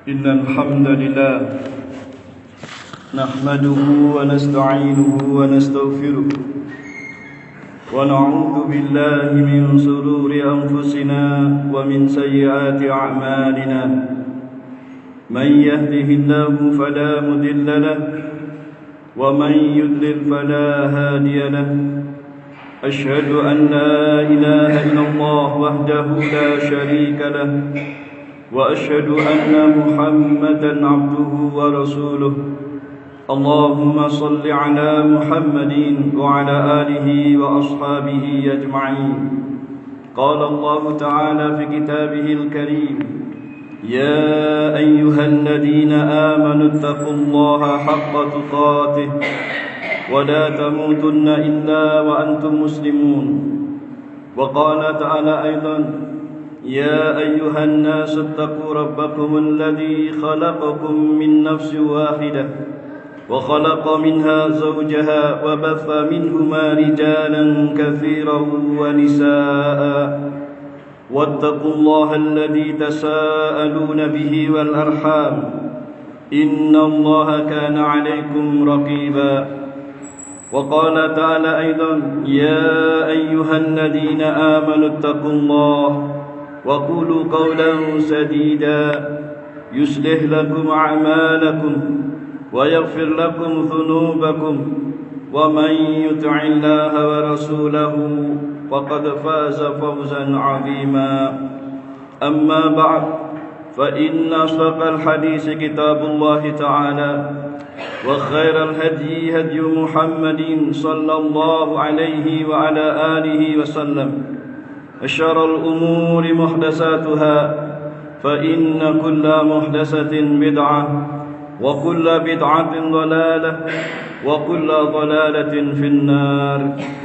إن الحمد لله نحمده ونستعينه ونستغفره ونعوذ بالله من شرور أنفسنا ومن سيئات أعمالنا من يهده الله فلا مضل له ومن يضلل فلا هادي له أشهد أن لا إله إلا الله وحده لا شريك له وأشهد أن محمدا عبده ورسوله اللهم صل على محمد وعلى آله وأصحابه أجمعين قال الله تعالى في كتابه الكريم يا أيها الذين آمنوا اتقوا الله حق تقاته ولا تموتن إلا وأنتم مسلمون وقال تعالى أيضا يا أيها الناس اتقوا ربكم الذي خلقكم من نفس واحدة وخلق منها زوجها وبث منهما رجالا كثيرا ونساء واتقوا الله الذي تساءلون به والأرحام إن الله كان عليكم رقيبا وقال تعالى أيضا يا أيها الذين آمنوا اتقوا الله وقولوا قولا سديدا يصلح لكم أعمالكم ويغفر لكم ذنوبكم ومن يطع الله ورسوله فقد فاز فوزا عظيما أما بعد فإن أصدق الحديث كتاب الله تعالى وخير الهدي هدي محمد صلى الله عليه وعلى آله وسلم وشر الأمور محدثاتها فإن كل محدثة بدعة وكل بدعة ضلالة وكل ضلالة في النار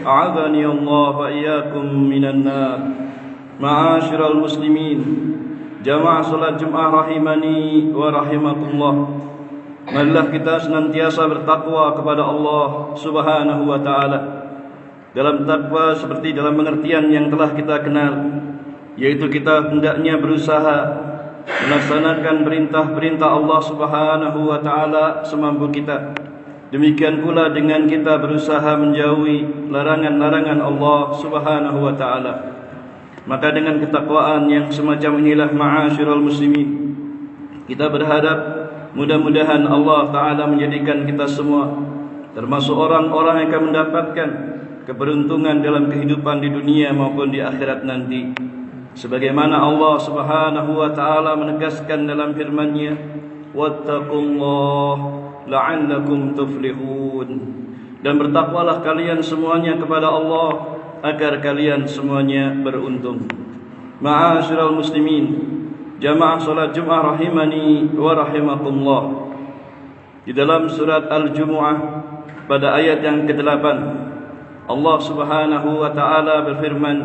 أعاذني الله وإياكم من النار. معاشر المسلمين jamaah salat Jumat rahimani wa rahimakumullah. Marilah kita senantiasa bertakwa kepada Allah Subhanahu wa taala. Dalam takwa seperti dalam pengertian yang telah kita kenal, yaitu kita hendaknya berusaha melaksanakan perintah-perintah Allah Subhanahu wa taala semampu kita. Demikian pula dengan kita berusaha menjauhi larangan-larangan Allah Subhanahu wa taala. Maka dengan ketakwaan yang semacam inilah ma'asyiral muslimin, kita berharap mudah-mudahan Allah taala menjadikan kita semua termasuk orang-orang yang akan mendapatkan keberuntungan dalam kehidupan di dunia maupun di akhirat nanti. Sebagaimana Allah Subhanahu wa taala menegaskan dalam firman-Nya, "Wattaqullah la'allakum tuflihun." Dan bertakwalah kalian semuanya kepada Allah agar kalian semuanya beruntung. Ma'asyiral muslimin, jamaah salat Jumat rahimani wa rahimakumullah. Di dalam surat Al-Jumu'ah pada ayat yang ke-8, Allah Subhanahu wa taala berfirman,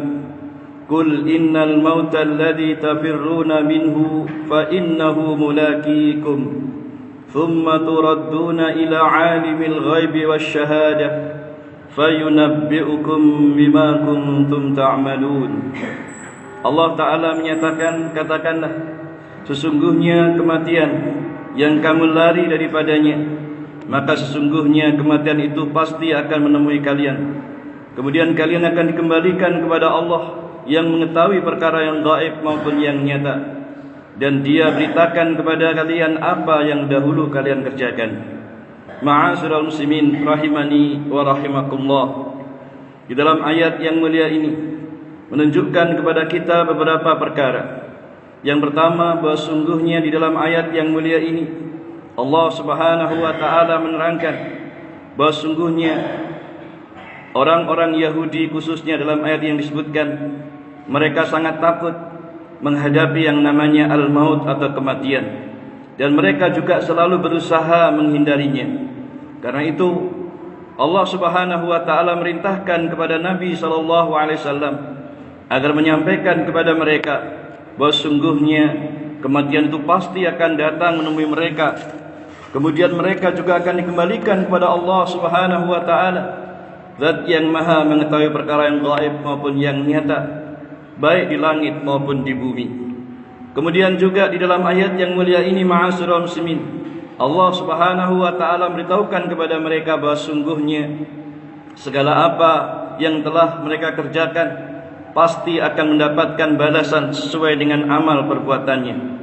"Qul innal mauta alladhi tafirruna minhu fa innahu mulaqikum thumma turadduna ila 'alimil ghaibi wasyahadah fayunabbi'ukum bima kuntum ta'malun." Allah taala menyatakan, katakanlah, sesungguhnya kematian yang kamu lari daripadanya, maka sesungguhnya kematian itu pasti akan menemui kalian. Kemudian kalian akan dikembalikan kepada Allah yang mengetahui perkara yang gaib maupun yang nyata, dan Dia beritakan kepada kalian apa yang dahulu kalian kerjakan. Ma'asyiral muslimin rahimani wa rahimakumullah. Di dalam ayat yang mulia ini menunjukkan kepada kita beberapa perkara. Yang pertama, bahwa sungguhnya di dalam ayat yang mulia ini Allah Subhanahu wa taala menerangkan bahwa sungguhnya orang-orang Yahudi khususnya dalam ayat yang disebutkan, mereka sangat takut menghadapi yang namanya al-maut atau kematian, dan mereka juga selalu berusaha menghindarinya. Karena itu Allah Subhanahu wa taala merintahkan kepada Nabi sallallahu alaihi wasallam agar menyampaikan kepada mereka bahwa sungguhnya kematian itu pasti akan datang menemui mereka. Kemudian mereka juga akan dikembalikan kepada Allah Subhanahu wa taala, Zat yang maha mengetahui perkara yang gaib maupun yang nyata, baik di langit maupun di bumi. Kemudian juga di dalam ayat yang mulia ini, ma'asyiral muslimin, Allah Subhanahu wa taala memberitahukan kepada mereka bahwa sungguhnya segala apa yang telah mereka kerjakan pasti akan mendapatkan balasan sesuai dengan amal perbuatannya.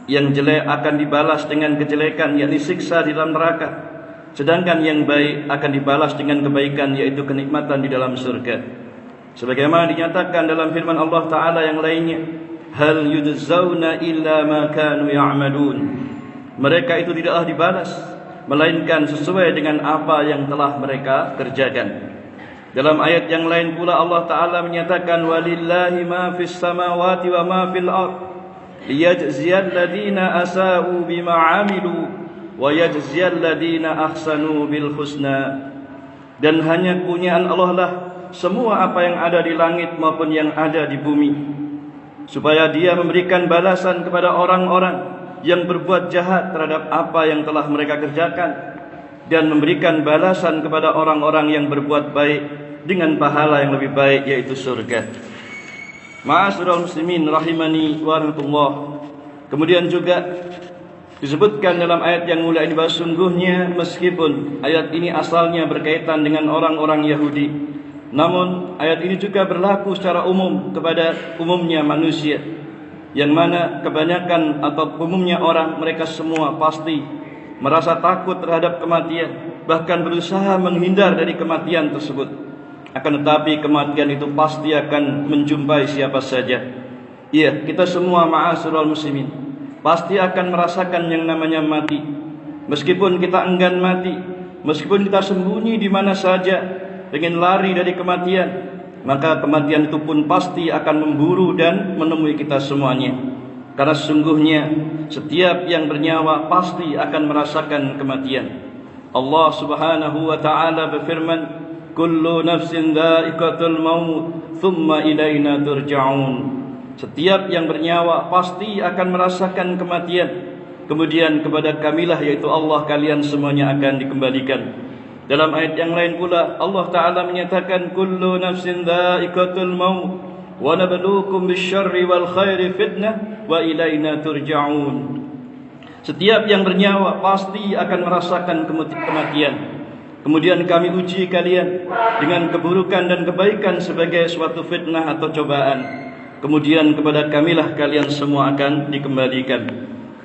Yang jelek akan dibalas dengan kejelekan, yakni siksa di dalam neraka. Sedangkan yang baik akan dibalas dengan kebaikan, yaitu kenikmatan di dalam surga. Sebagaimana dinyatakan dalam firman Allah Ta'ala yang lainnya, hal yujzauna illa ma kanu ya'malun. Mereka itu tidaklah dibalas melainkan sesuai dengan apa yang telah mereka kerjakan. Dalam ayat yang lain pula Allah Ta'ala menyatakan, walillahi ma fis samawati wa ma fil ard liyajziyal ladina asa'u bima 'amilu wa yajziyal ladina ahsanu bil husna. Dan hanya kepunyaan Allah lah semua apa yang ada di langit maupun yang ada di bumi, supaya Dia memberikan balasan kepada orang-orang yang berbuat jahat terhadap apa yang telah mereka kerjakan, dan memberikan balasan kepada orang-orang yang berbuat baik dengan pahala yang lebih baik, yaitu surga. Ma'asyiral muslimin rahimani wa rahmatullah. Kemudian juga disebutkan dalam ayat yang mulia ini bahwa sungguhnya meskipun ayat ini asalnya berkaitan dengan orang-orang Yahudi, namun ayat ini juga berlaku secara umum kepada umumnya manusia, yang mana kebanyakan atau umumnya orang, mereka semua pasti merasa takut terhadap kematian, bahkan berusaha menghindar dari kematian tersebut. Akan tetapi kematian itu pasti akan menjumpai siapa saja. Iya, kita semua ma'asyiral muslimin pasti akan merasakan yang namanya mati. Meskipun kita enggan mati, meskipun kita sembunyi di mana saja, ingin lari dari kematian, maka kematian itu pun pasti akan memburu dan menemui kita semuanya. Karena sesungguhnya setiap yang bernyawa pasti akan merasakan kematian. Allah Subhanahu wa taala berfirman, kullu nafsin dha'iqatul maut thumma ilaina turja'un. Setiap yang bernyawa pasti akan merasakan kematian, kemudian kepada Kamilah, yaitu Allah, kalian semuanya akan dikembalikan. Dalam ayat yang lain pula Allah Ta'ala menyatakan, kullu nafsin dha'iqatul maut wa nabluukum bisyarri wal khairi fitnah wa ilaina turja'un. Setiap yang bernyawa pasti akan merasakan kematian. Kemudian kami uji kalian dengan keburukan dan kebaikan sebagai suatu fitnah atau cobaan. Kemudian kepada Kamilah kalian semua akan dikembalikan.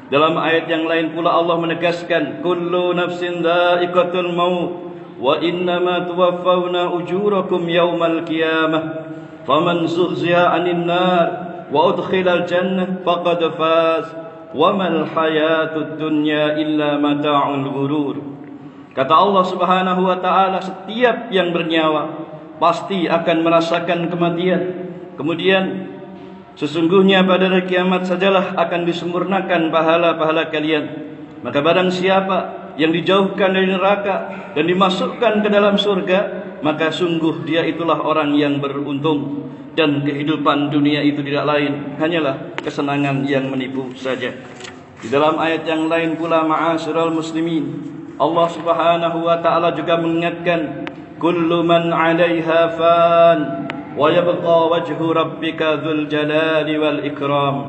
Dalam ayat yang lain pula Allah menegaskan, kullu nafsin dha'iqatul maut wa innama tuwaffawna ujurakum yawmal qiyamah faman zuhziha 'anil nar wa udkhilal jannah faqad faz wa mal hayatud dunya illa mata'ul ghurur. Kata Allah Subhanahu wa taala, setiap yang bernyawa pasti akan merasakan kematian. Kemudian sesungguhnya pada hari kiamat sajalah akan disempurnakan pahala-pahala kalian. Maka barang siapa yang dijauhkan dari neraka dan dimasukkan ke dalam surga, maka sungguh dia itulah orang yang beruntung. Dan kehidupan dunia itu tidak lain hanyalah kesenangan yang menipu saja. Di dalam ayat yang lain pula, ma'asyiral muslimin, Allah Subhanahu wa taala juga mengingatkan, kullu man 'alaiha fan wa yabqa wajhu rabbika dzul jalali wal ikram.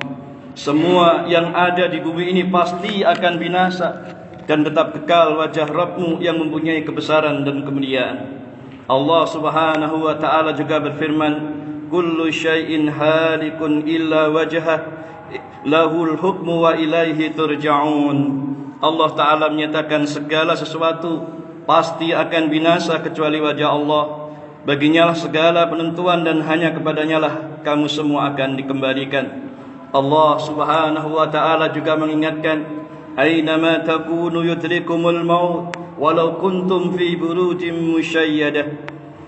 Semua yang ada di bumi ini pasti akan binasa, dan tetap kekal wajah Rabbmu yang mempunyai kebesaran dan kemuliaan. Allah Subhanahu wa taala juga berfirman, kullu syai'in halikun illa wajhah lahul hukmu wa ilaihi turja'un. Allah Ta'ala menyatakan segala sesuatu pasti akan binasa kecuali wajah Allah. Baginya lah segala penentuan dan hanya kepadanya lah kamu semua akan dikembalikan. Allah Subhanahu wa Ta'ala juga mengingatkan, aynama takunu yudrikumul maut walau kuntum fi burujin musyayyadah.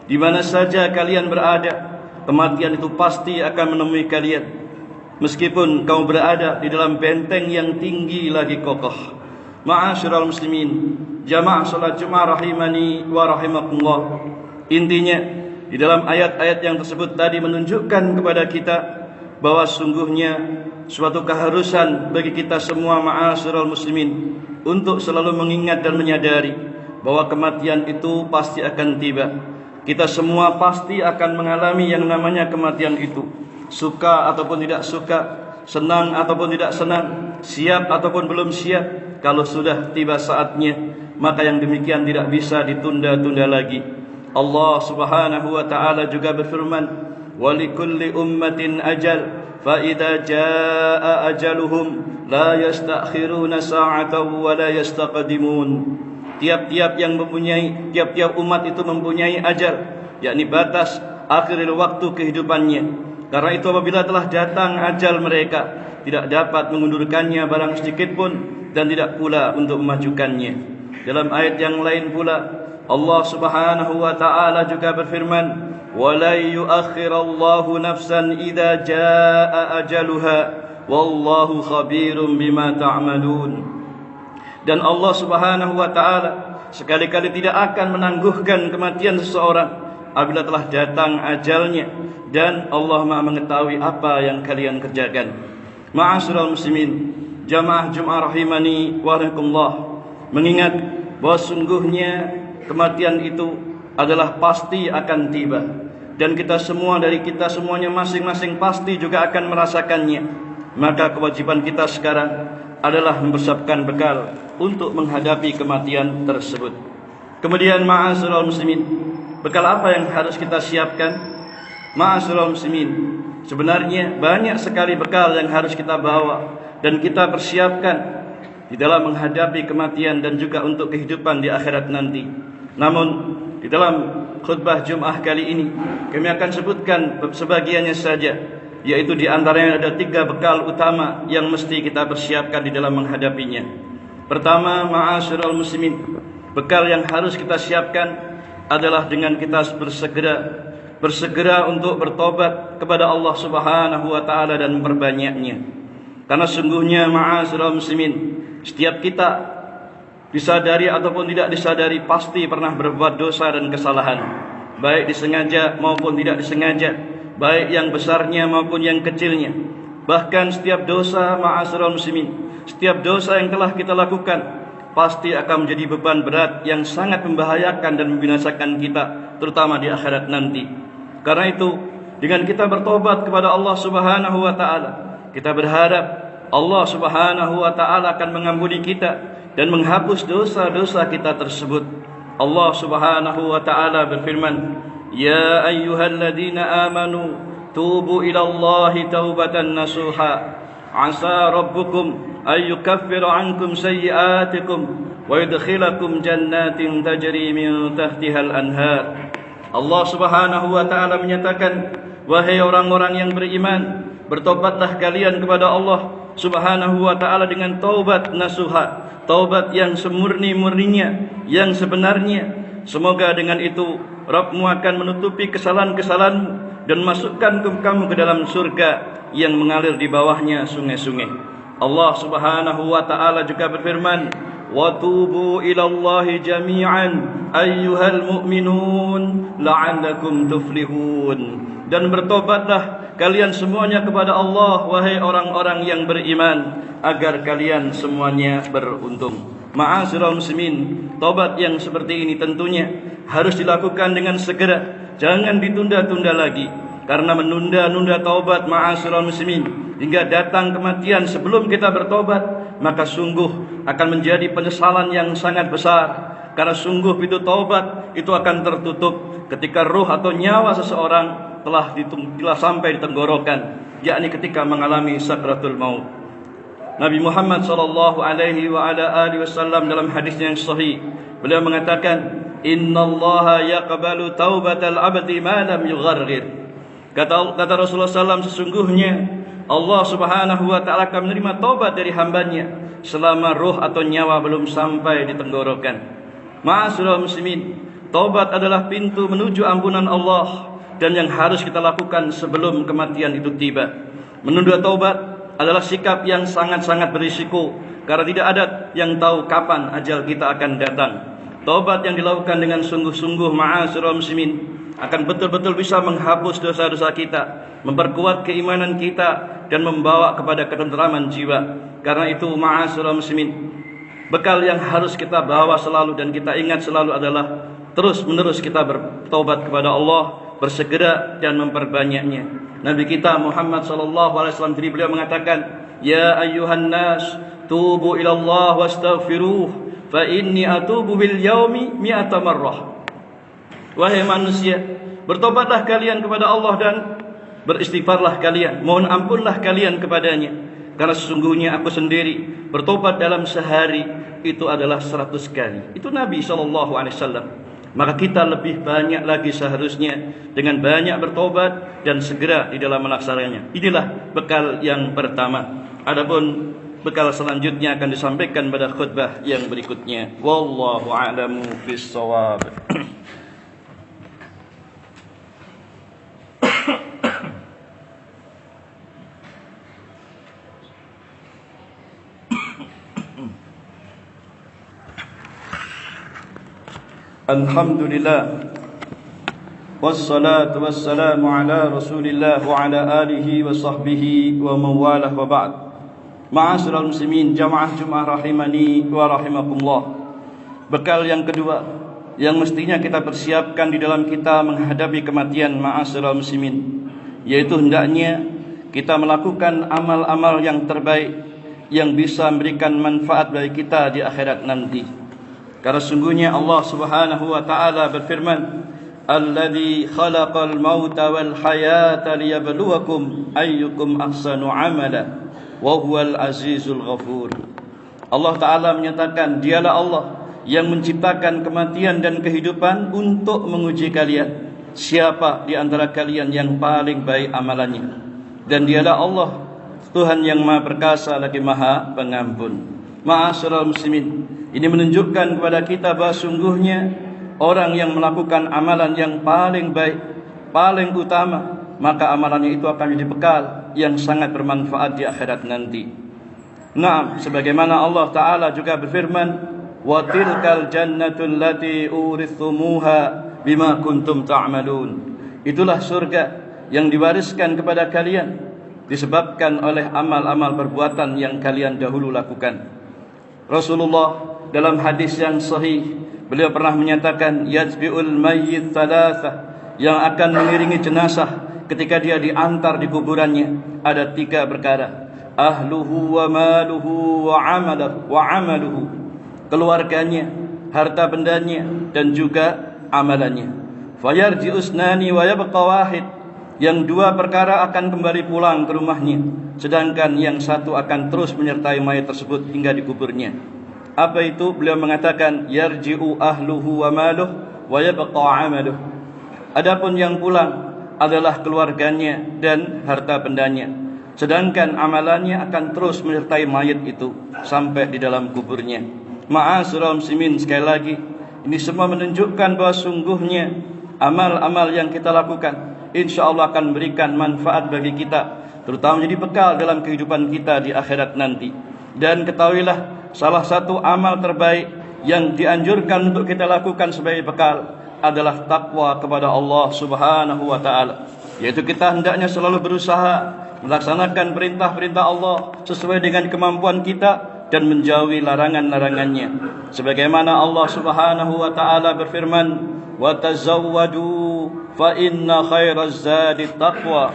Di mana saja kalian berada, kematian itu pasti akan menemui kalian, meskipun kamu berada di dalam benteng yang tinggi lagi kokoh. Ma'asyiral muslimin, jamaah salat Jumat rahimani wa rahimakumullah. Intinya di dalam ayat-ayat yang tersebut tadi menunjukkan kepada kita bahwa sungguhnya suatu keharusan bagi kita semua ma'asyiral muslimin untuk selalu mengingat dan menyadari bahwa kematian itu pasti akan tiba. Kita semua pasti akan mengalami yang namanya kematian itu, suka ataupun tidak suka, senang ataupun tidak senang, siap ataupun belum siap, kalau sudah tiba saatnya, maka yang demikian tidak bisa ditunda-tunda lagi. Allah Subhanahu wa taala juga berfirman, "Wa likulli ummatin ajal, fa idza jaa ajaluhum la yastakhiruna sa'atan wa la yastaqdimun." Tiap-tiap umat itu mempunyai ajal, yakni batas akhir waktu kehidupannya. Karena itu apabila telah datang ajal mereka, tidak dapat mengundurkannya barang sedikit pun, dan tidak pula untuk memajukannya. Dalam ayat yang lain pula, Allah Subhanahu wa taala juga berfirman, "Wa la yu'akhirallahu nafsan idza jaa ajaluha, wallahu khabirum bima ta'malun." Dan Allah Subhanahu wa taala sekali-kali tidak akan menangguhkan kematian seseorang apabila telah datang ajalnya, dan Allah Maha mengetahui apa yang kalian kerjakan. Ma'asyiral muslimin, jamaah Jumat rahimani wa rahimakumullah, mengingat bahwa sungguhnya kematian itu adalah pasti akan tiba, dan kita semuanya masing-masing pasti juga akan merasakannya. Maka kewajiban kita sekarang adalah mempersiapkan bekal untuk menghadapi kematian tersebut. Kemudian ma'asyiral muslimin, bekal apa yang harus kita siapkan? Ma'asyiral muslimin, sebenarnya banyak sekali bekal yang harus kita bawa dan kita persiapkan di dalam menghadapi kematian dan juga untuk kehidupan di akhirat nanti. Namun di dalam khutbah Jumat kali ini kami akan sebutkan sebagiannya saja, yaitu di antaranya ada 3 bekal utama yang mesti kita persiapkan di dalam menghadapinya. Pertama, ma'asyiral muslimin, bekal yang harus kita siapkan adalah dengan kita bersegera untuk bertobat kepada Allah Subhanahu wa taala dan memperbanyaknya. Karena sungguhnya ma'asyiral muslimin, setiap kita disadari ataupun tidak disadari pasti pernah berbuat dosa dan kesalahan, baik disengaja maupun tidak disengaja, baik yang besarnya maupun yang kecilnya. Bahkan setiap dosa, ma'asyiral muslimin, setiap dosa yang telah kita lakukan pasti akan menjadi beban berat yang sangat membahayakan dan membinasakan kita, terutama di akhirat nanti. Karena itu, dengan kita bertobat kepada Allah Subhanahu wa taala, kita berharap Allah Subhanahu wa taala akan mengampuni kita dan menghapus dosa-dosa kita tersebut. Allah Subhanahu wa taala berfirman, "Ya ayyuhalladzina amanu tubu ila Allahi taubatan nasuha, asa rabbukum ay yukaffira ankum sayyi'atikum wa yudkhilakum jannatin tajri min tahtihal anhar." Allah Subhanahu wa taala menyatakan, "Wahai orang-orang yang beriman, bertobatlah kalian kepada Allah Subhanahu wa taala dengan taubat nasuha, taubat yang semurni-murninya, yang sebenarnya. Semoga dengan itu Rabbmu akan menutupi kesalahan-kesalahanmu dan masukkan kamu ke dalam surga yang mengalir di bawahnya sungai-sungai." Allah Subhanahu wa taala juga berfirman, "Wa tubu ila Allahi jami'an ayyuhal mu'minun la'allakum tuflihun." Dan bertobatlah kalian semuanya kepada Allah, wahai orang-orang yang beriman, agar kalian semuanya beruntung. Ma'asyiral muslimin, taubat yang seperti ini tentunya harus dilakukan dengan segera, jangan ditunda-tunda lagi. Karena menunda-nunda taubat, ma'asyiral muslimin, hingga datang kematian sebelum kita bertobat, maka sungguh akan menjadi penyesalan yang sangat besar. Karena sungguh pintu taubat itu akan tertutup ketika ruh atau nyawa seseorang telah sampai di tenggorokan, yakni ketika mengalami sakratul maut. Nabi Muhammad sallallahu alaihi wa ala alihi wasallam dalam hadisnya yang sahih, beliau mengatakan, "Innallaha yaqbalu taubatal 'abdi ma lam yughargir." Kata Rasulullah SAW, sesungguhnya Allah Subhanahu wa taala akan menerima taubat dari hambanya selama ruh atau nyawa belum sampai di tenggorokan. Ma'asyiral muslimin, taubat adalah pintu menuju ampunan Allah dan yang harus kita lakukan sebelum kematian itu tiba. Menunda taubat adalah sikap yang sangat-sangat berisiko, karena tidak ada yang tahu kapan ajal kita akan datang. Taubat yang dilakukan dengan sungguh-sungguh, ma'asyiral muslimin, akan betul-betul bisa menghapus dosa-dosa kita, memperkuat keimanan kita, dan membawa kepada ketenteraman jiwa. Karena itu, ma'asyiral muslimin, bekal yang harus kita bawa selalu dan kita ingat selalu adalah terus-menerus kita bertobat kepada Allah bersegera dan memperbanyaknya. Nabi kita Muhammad sallallahu alaihi wasallam sendiri beliau mengatakan, "Ya ayyuhan nas, tubu ila Allah wastaghfiruh, fa inni atubu bil yaumi mi'ata marrah." Wahai manusia, bertobatlah kalian kepada Allah dan beristighfarlah kalian, mohon ampunlah kalian kepadanya, karena sesungguhnya aku sendiri bertobat dalam sehari itu adalah 100 kali. Itu Nabi SAW. Maka kita lebih banyak lagi seharusnya dengan banyak bertobat dan segera di dalam melaksanakannya. Inilah bekal yang pertama. Adapun bekal selanjutnya akan disampaikan pada khutbah yang berikutnya. Wallahu a'lamu bis-shawab. Alhamdulillah, wassalatu wassalamu ala rasulillah wa ala alihi wa sahbihi wa mawalah wa ba'd. Ma'asyiral muslimin, jamaah Jumat rahimani wa rahimakumullah. Bekal yang kedua yang mestinya kita persiapkan di dalam kita menghadapi kematian, ma'asyiral muslimin, yaitu hendaknya kita melakukan amal-amal yang terbaik yang bisa memberikan manfaat bagi kita di akhirat nanti. Karena sungguhnya Allah Subhanahu wa taala berfirman, "Alladzi khalaqal mauta wal hayata liyabluwakum ayyukum ahsanu amala wa huwal azizul ghafur." Allah taala menyatakan, dialah Allah yang menciptakan kematian dan kehidupan untuk menguji kalian, siapa di antara kalian yang paling baik amalannya. Dan dialah Allah, Tuhan yang Maha Perkasa lagi Maha Pengampun. Ma'asyiral muslimin, ini menunjukkan kepada kita bahwa sungguhnya orang yang melakukan amalan yang paling baik, paling utama, maka amalannya itu akan menjadi bekal yang sangat bermanfaat di akhirat nanti. Nah, sebagaimana Allah Ta'ala juga berfirman, "Wa tilkal jannatul lati urithumuha bima kuntum ta'malun." Itulah surga yang diwariskan kepada kalian disebabkan oleh amal-amal perbuatan yang kalian dahulu lakukan. Rasulullah dalam hadis yang sahih, beliau pernah menyatakan, "Yajbi'ul mayyit thalathah," yang akan mengiringi jenazah ketika dia diantar di kuburannya ada 3 perkara: ahluhu wa maluhu wa amaluhu, keluarganya, harta bendanya, dan juga amalannya. Fayarji'u usnani wa yabqa wahid, yang 2 perkara akan kembali pulang ke rumahnya, sedangkan yang 1 akan terus menyertai mayat tersebut hingga dikuburnya. Apa itu? Beliau mengatakan, "Yarji'u ahluhu wa maluhu wa yabqa amaluhu." Adapun yang pulang adalah keluarganya dan harta bendanya, sedangkan amalannya akan terus menyertai mayat itu sampai di dalam kuburnya. Ma'asyiral muslimin, sekali lagi, ini semua menunjukkan bahwa sungguhnya amal-amal yang kita lakukan InsyaAllah akan memberikan manfaat bagi kita, terutama menjadi bekal dalam kehidupan kita di akhirat nanti. Dan ketahuilah, salah satu amal terbaik yang dianjurkan untuk kita lakukan sebagai bekal adalah takwa kepada Allah Subhanahu wa ta'ala, yaitu kita hendaknya selalu berusaha melaksanakan perintah-perintah Allah sesuai dengan kemampuan kita dan menjauhi larangan-larangannya. Sebagaimana Allah Subhanahu wa ta'ala berfirman, "Wa tazawwadu fa inna khairaz zadi taqwa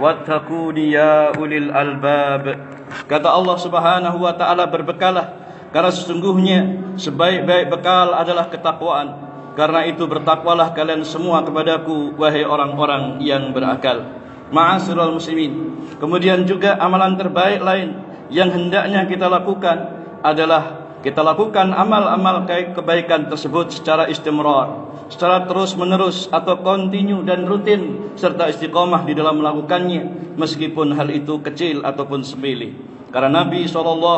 wattaquni ya ulil albab." Kata Allah Subhanahu wa ta'ala, berbekalah, karena sesungguhnya sebaik-baik bekal adalah ketakwaan. Karena itu bertakwalah kalian semua kepadaku, wahai orang-orang yang berakal. Ma'asyiral muslimin, kemudian juga amalan terbaik lain yang hendaknya kita lakukan adalah kita lakukan amal-amal kebaikan tersebut secara istimrar, secara terus-menerus atau kontinu dan rutin, serta istiqomah di dalam melakukannya meskipun hal itu kecil ataupun sepele. Karena Nabi SAW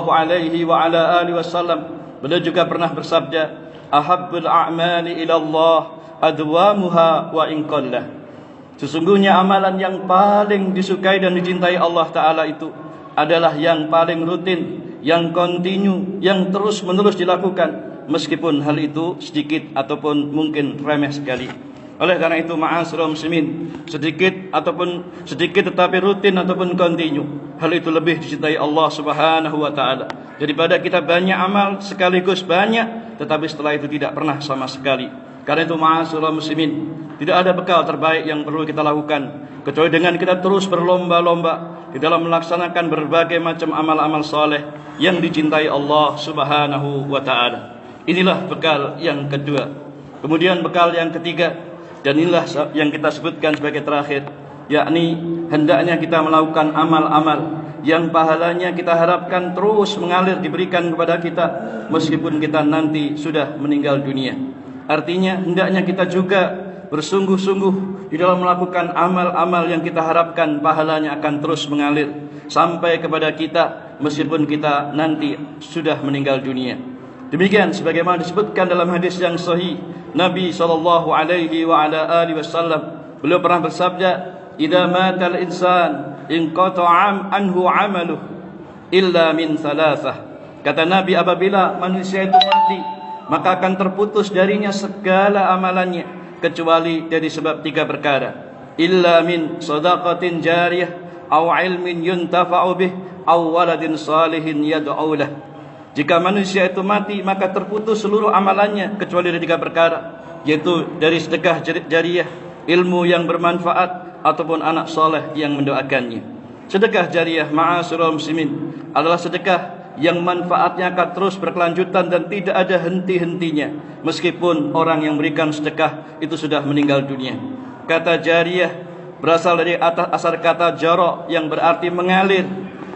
beliau juga pernah bersabda, "Ahabbul a'mali ila Allah adwamuha wa in qallah." Sesungguhnya amalan yang paling disukai dan dicintai Allah Ta'ala itu adalah yang paling rutin, yang kontinu, yang terus-menerus dilakukan meskipun hal itu sedikit ataupun mungkin remeh sekali. Oleh karena itu, ma'asyiral muslimin, sedikit tetapi rutin ataupun kontinu, hal itu lebih dicintai Allah Subhanahu wa ta'ala daripada kita banyak amal sekaligus banyak tetapi setelah itu tidak pernah sama sekali. Karena itu ma'asyiral muslimin, tidak ada bekal terbaik yang perlu kita lakukan kecuali dengan kita terus berlomba-lomba di dalam melaksanakan berbagai macam amal-amal saleh yang dicintai Allah Subhanahu wa taala. Inilah bekal yang kedua. Kemudian bekal yang ketiga, dan inilah yang kita sebutkan sebagai terakhir, yakni hendaknya kita melakukan amal-amal yang pahalanya kita harapkan terus mengalir diberikan kepada kita meskipun kita nanti sudah meninggal dunia. Artinya hendaknya kita juga bersungguh-sungguh di dalam melakukan amal-amal yang kita harapkan pahalanya akan terus mengalir sampai kepada kita meskipun kita nanti sudah meninggal dunia. Demikian sebagaimana disebutkan dalam hadis yang sahih, Nabi SAW beliau pernah bersabda, "Idza matal insan inqata'a anhu 'amaluhu illa min thalathah." Kata Nabi, apabila manusia itu mati, maka akan terputus darinya segala amalannya kecuali dari sebab tiga perkara. Illa min shadaqatin jariyah aw ilmin yuntafa'u bih aw waladin salihin yad'u lah. Jika manusia itu mati, maka terputus seluruh amalannya kecuali dari tiga perkara, yaitu dari sedekah jariyah, ilmu yang bermanfaat, ataupun anak soleh yang mendoakannya. Sedekah jariyah, ma'asyiral muslimin, adalah sedekah yang manfaatnya akan terus berkelanjutan dan tidak ada henti-hentinya meskipun orang yang memberikan sedekah itu sudah meninggal dunia. Kata jariyah berasal dari asal kata jara yang berarti mengalir,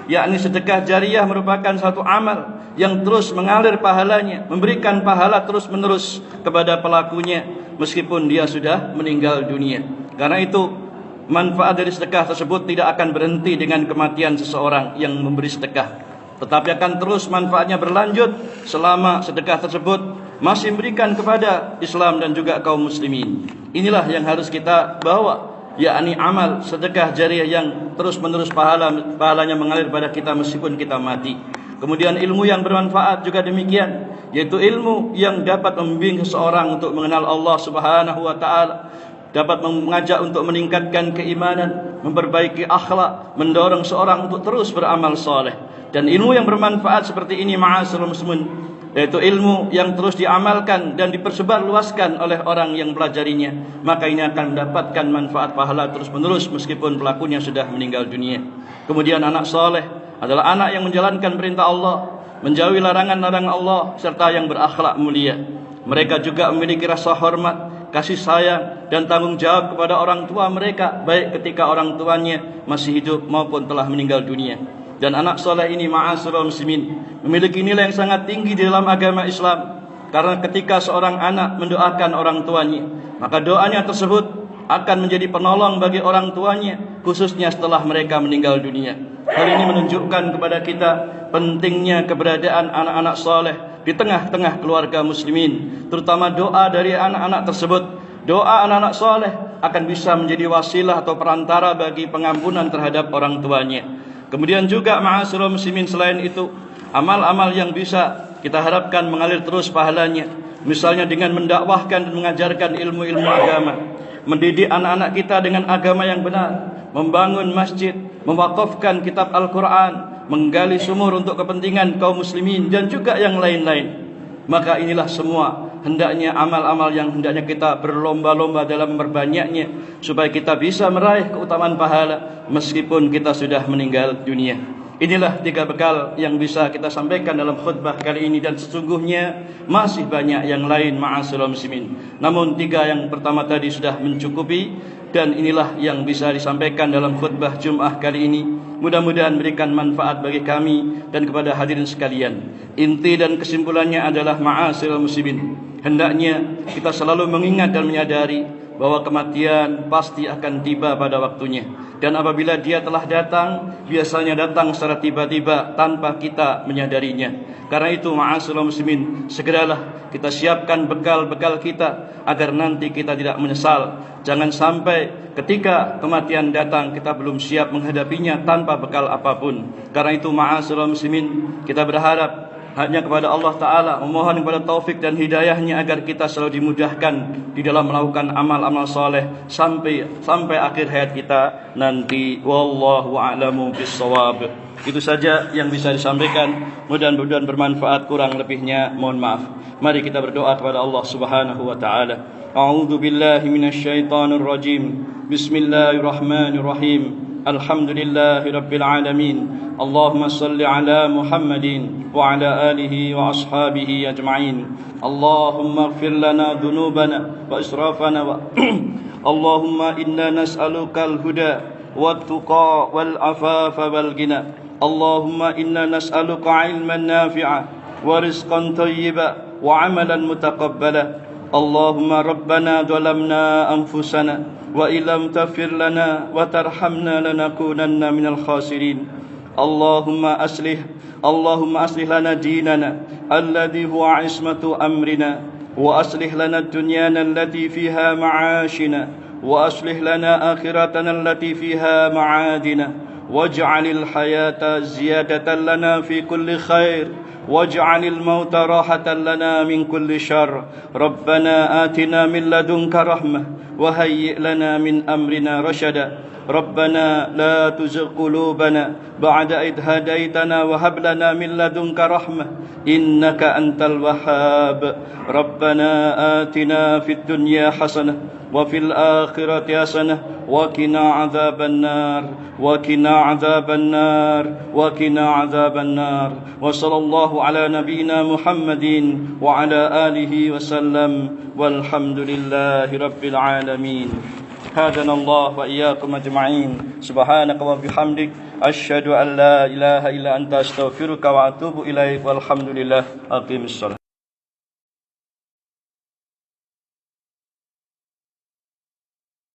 yakni sedekah jariyah merupakan satu amal yang terus mengalir pahalanya, memberikan pahala terus-menerus kepada pelakunya meskipun dia sudah meninggal dunia. Karena itu manfaat dari sedekah tersebut tidak akan berhenti dengan kematian seseorang yang memberi sedekah, tetapi akan terus manfaatnya berlanjut selama sedekah tersebut masih memberikan kepada Islam dan juga kaum muslimin. Inilah yang harus kita bawa, yakni amal sedekah jariyah yang terus-menerus pahalanya mengalir pada kita meskipun kita mati. Kemudian ilmu yang bermanfaat juga demikian, yaitu ilmu yang dapat membimbing seseorang untuk mengenal Allah Subhanahu wa taala, dapat mengajak untuk meningkatkan keimanan, memperbaiki akhlak, mendorong seorang untuk terus beramal saleh. Dan ilmu yang bermanfaat seperti ini, ma'asyiral muslimin, yaitu ilmu yang terus diamalkan dan dipersebarluaskan oleh orang yang pelajarinya, maka ini akan mendapatkan manfaat pahala terus-menerus meskipun pelakunya sudah meninggal dunia. Kemudian anak saleh adalah anak yang menjalankan perintah Allah, menjauhi larangan-larangan Allah, serta yang berakhlak mulia. Mereka juga memiliki rasa hormat, kasih sayang, dan tanggung jawab kepada orang tua mereka, baik ketika orang tuanya masih hidup maupun telah meninggal dunia. Dan anak soleh ini, ma'asyiral muslimin, memiliki nilai yang sangat tinggi di dalam agama Islam. Karena ketika seorang anak mendoakan orang tuanya, maka doanya tersebut akan menjadi penolong bagi orang tuanya, khususnya setelah mereka meninggal dunia. Hal ini menunjukkan kepada kita pentingnya keberadaan anak-anak soleh di tengah-tengah keluarga muslimin, terutama doa dari anak-anak tersebut. Doa anak-anak soleh akan bisa menjadi wasilah atau perantara bagi pengampunan terhadap orang tuanya. Kemudian juga, ma'asyiral muslimin, selain itu amal-amal yang bisa kita harapkan mengalir terus pahalanya, misalnya dengan mendakwahkan dan mengajarkan ilmu-ilmu agama, mendidik anak-anak kita dengan agama yang benar, membangun masjid, mewakafkan kitab Al-Quran, menggali sumur untuk kepentingan kaum muslimin, dan juga yang lain-lain. Maka inilah semua hendaknya amal-amal yang hendaknya kita berlomba-lomba dalam memperbanyaknya, supaya kita bisa meraih keutamaan pahala meskipun kita sudah meninggal dunia. Inilah tiga bekal yang bisa kita sampaikan dalam khutbah kali ini, dan sesungguhnya masih banyak yang lain, ma'asyiral muslimin. Namun tiga yang pertama tadi sudah mencukupi, dan inilah yang bisa disampaikan dalam khutbah Jum'ah kali ini. Mudah-mudahan memberikan manfaat bagi kami dan kepada hadirin sekalian. Inti dan kesimpulannya adalah, ma'asyiral muslimin, hendaknya kita selalu mengingat dan menyadari bahwa kematian pasti akan tiba pada waktunya. Dan apabila dia telah datang, biasanya datang secara tiba-tiba tanpa kita menyadarinya. Karena itu, ma'asyiral muslimin, segeralah kita siapkan bekal-bekal kita agar nanti kita tidak menyesal. Jangan sampai ketika kematian datang kita belum siap menghadapinya tanpa bekal apapun. Karena itu, ma'asyiral muslimin, kita berharap hanya kepada Allah Ta'ala, memohon kepada taufik dan hidayahnya agar kita selalu dimudahkan di dalam melakukan amal-amal soleh sampai akhir hayat kita nanti. Wallahu a'lamu bissawab. Itu saja yang bisa disampaikan. Mudah-mudahan bermanfaat, kurang lebihnya mohon maaf. Mari kita berdoa kepada Allah Subhanahu wa Ta'ala. أعوذ بالله من الشيطان الرجيم بسم الله الرحمن الرحيم الحمد لله رب العالمين اللهم صل على محمد وعلى آله وأصحابه أجمعين اللهم اغفر لنا ذنوبنا وإسرافنا اللهم إنا نسألك الهدى والتقى والعفاف والغنى اللهم إنا نسألك علما نافعا ورزقا طيبا وعملا متقبلا اللهم ربنا ظلمنا أنفسنا وإن لم تغفر لنا وترحمنا لنكونن من الخاسرين اللهم أصلح لنا ديننا الذي هو عصمة أمرنا وأصلح لنا دنيانا التي فيها معاشنا وأصلح لنا آخرتنا التي فيها معادنا واجعل الحياة زيادة لنا في كل خير واجعل الموت راحة لنا من كل شر ربنا آتنا من لدنك رحمة وهيئ لنا من أمرنا رشدا ربنا لا تزغ قلوبنا بعد إذ هديتنا وهب لنا من لدنك رحمة إنك أنت الوهاب ربنا آتنا في الدنيا حسنة وفي الآخرة حسنة وقنا عذاب النار وقنا عذاب النار وقنا عذاب النار وصلى الله على نبينا محمد وعلى آله وسلم والحمد لله رب العالمين هدانا الله وإياكم أجمعين سبحانك وبحمدك أشهد أن لا إله إلا أنت أستغفرك وأتوب إليك والحمد لله أقيم الصلاة